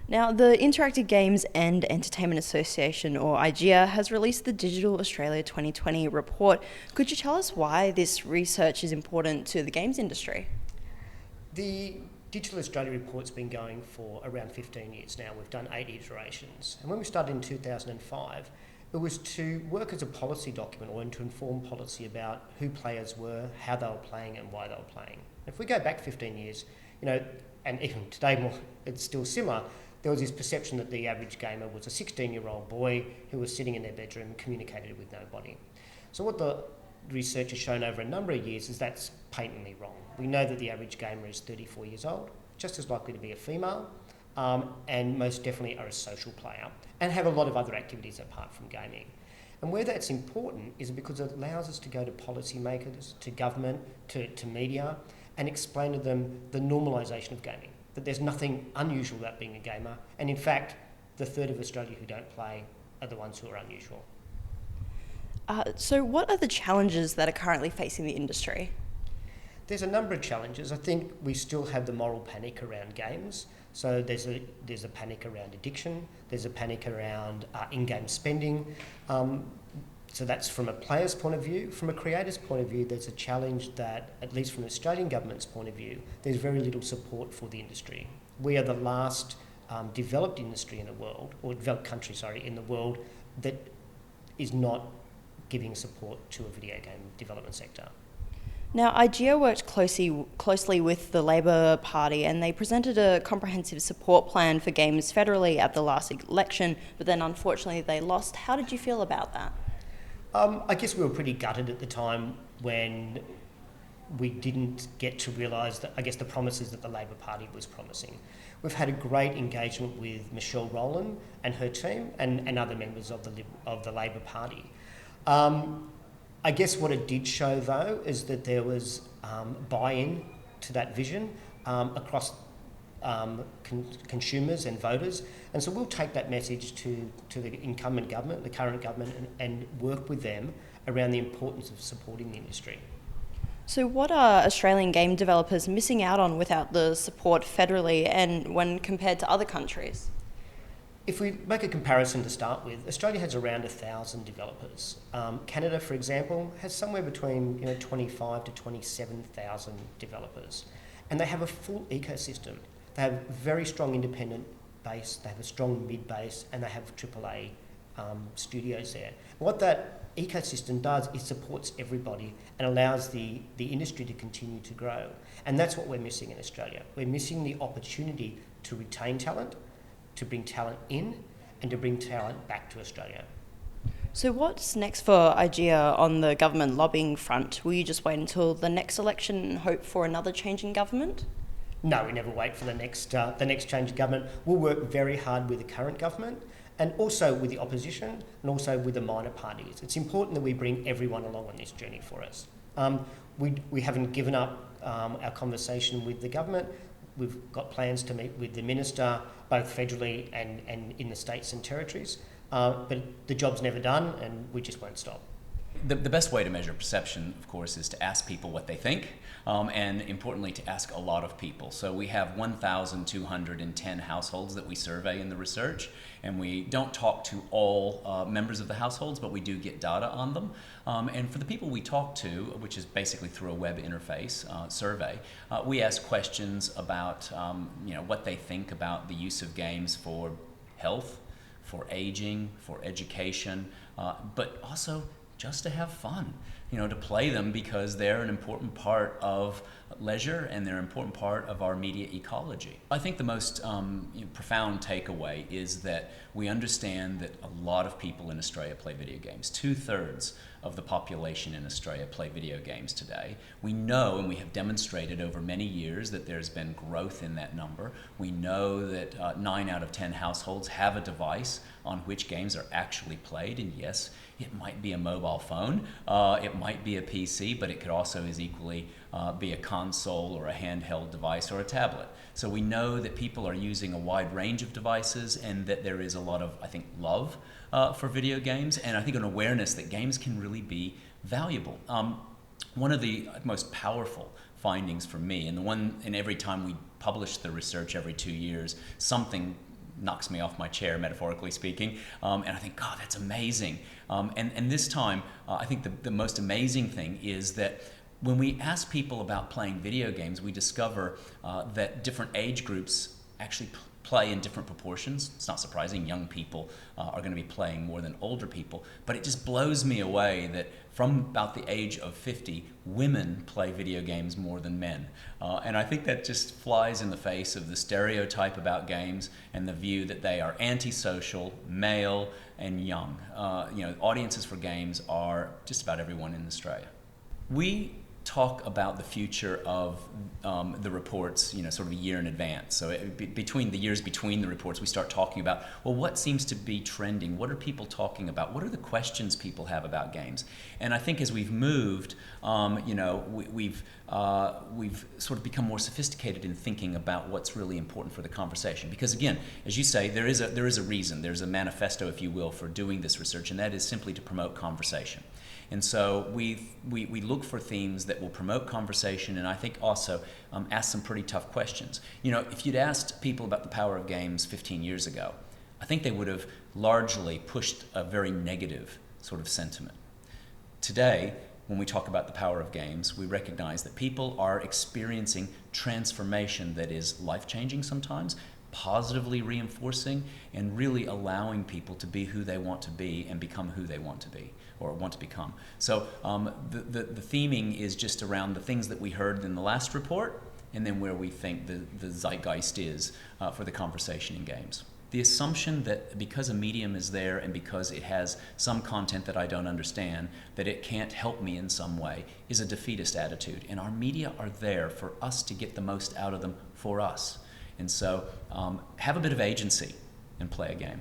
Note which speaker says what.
Speaker 1: Now, the Interactive Games and Entertainment Association, or IGEA, has released the Digital Australia 2020 report. Could you tell us why this research is important to the games industry?
Speaker 2: The Digital Australia report's been going for around 15 years now. We've done 8 iterations. And when we started in 2005, it was to work as a policy document or to inform policy about who players were, how they were playing and why they were playing. If we go back 15 years, and even today it's still similar, there was this perception that the average gamer was a 16-year-old boy who was sitting in their bedroom, communicated with nobody. So what the research has shown over a number of years is that's patently wrong. We know that the average gamer is 34 years old, just as likely to be a female, and most definitely are a social player, and have a lot of other activities apart from gaming. And where that's important is because it allows us to go to policymakers, to government, to media, and explain to them the normalisation of gaming, that there's nothing unusual about being a gamer, and in fact, the third of Australia who don't play are the ones who are unusual.
Speaker 1: So what are the challenges that are currently facing the industry?
Speaker 2: There's a number of challenges. I think we still have the moral panic around games. So there's a panic around addiction, there's a panic around in-game spending. So that's from a player's point of view. From a creator's point of view, there's a challenge that, at least from the Australian government's point of view, there's very little support for the industry. We are the last developed industry in the world, or developed country, in the world that is not giving support to a video game development sector.
Speaker 1: Now, IGEA worked closely with the Labor Party, and they presented a comprehensive support plan for games federally at the last election, but then unfortunately they lost. How did you feel about that?
Speaker 2: I guess we were pretty gutted at the time when we didn't get to realise the promises that the Labor Party was promising. We've had a great engagement with Michelle Rowland and her team and other members of the Labor Party. I guess what it did show, though, is that there was buy-in to that vision across consumers and voters. And so we'll take that message to the incumbent government, the current government, and work with them around the importance of supporting the industry.
Speaker 1: So what are Australian game developers missing out on without the support federally and when compared to other countries?
Speaker 2: If we make a comparison to start with, Australia has around 1,000 developers. Canada, for example, has somewhere between 25 to 27,000 developers. And they have a full ecosystem. They have a very strong independent base, they have a strong mid base, and they have AAA studios there. What that ecosystem does is supports everybody and allows the industry to continue to grow. And that's what we're missing in Australia. We're missing the opportunity to retain talent, to bring talent in, and to bring talent back to Australia.
Speaker 1: So what's next for IGEA on the government lobbying front? Will you just wait until the next election and hope for another change in government?
Speaker 2: No, we never wait for the next change of government. We'll work very hard with the current government and also with the opposition and also with the minor parties. It's important that we bring everyone along on this journey for us. We haven't given up our conversation with the government. We've got plans to meet with the minister, both federally and in the states and territories. But the job's never done, and we just won't stop.
Speaker 3: The best way to measure perception, of course, is to ask people what they think, and importantly, to ask a lot of people. So we have 1,210 households that we survey in the research, and we don't talk to all members of the households, but we do get data on them. And for the people we talk to, which is basically through a web interface survey, we ask questions about what they think about the use of games for health, for aging, for education, but also just to have fun, to play them because they're an important part of leisure and they're an important part of our media ecology. I think the most profound takeaway is that we understand that a lot of people in Australia play video games. 2/3 of the population in Australia play video games today. We know, and we have demonstrated over many years, that there's been growth in that number. We know that 9 out of 10 households have a device on which games are actually played, and yes, it might be a mobile phone, it might be a PC, but it could also as equally be a console or a handheld device or a tablet. So we know that people are using a wide range of devices and that there is a lot of, I think, love for video games, and I think an awareness that games can really be valuable. One of the most powerful findings for me, and every time we publish the research every 2 years, something knocks me off my chair, metaphorically speaking, and I think, God, that's amazing. And this time, I think the most amazing thing is that when we ask people about playing video games, we discover that different age groups actually play in different proportions. It's not surprising, young people are going to be playing more than older people, but it just blows me away that from about the age of 50, women play video games more than men. And I think that just flies in the face of the stereotype about games and the view that they are antisocial, male, and young. Audiences for games are just about everyone in Australia. We talk about the future of the reports, sort of a year in advance. So between the years between the reports, we start talking about, well, what seems to be trending? What are people talking about? What are the questions people have about games? And I think as we've moved, we've sort of become more sophisticated in thinking about what's really important for the conversation. Because again, as you say, there is a reason, there's a manifesto, if you will, for doing this research, and that is simply to promote conversation. And so we look for themes that will promote conversation, and I think also ask some pretty tough questions. If you'd asked people about the power of games 15 years ago, I think they would have largely pushed a very negative sort of sentiment. Today, when we talk about the power of games, we recognize that people are experiencing transformation that is life-changing sometimes, positively reinforcing, and really allowing people to be who they want to be and become who they want to be or want to become. So the theming is just around the things that we heard in the last report and then where we think the zeitgeist is for the conversation in games. The assumption that because a medium is there and because it has some content that I don't understand, that it can't help me in some way is a defeatist attitude. And our media are there for us to get the most out of them for us. And so have a bit of agency and play a game.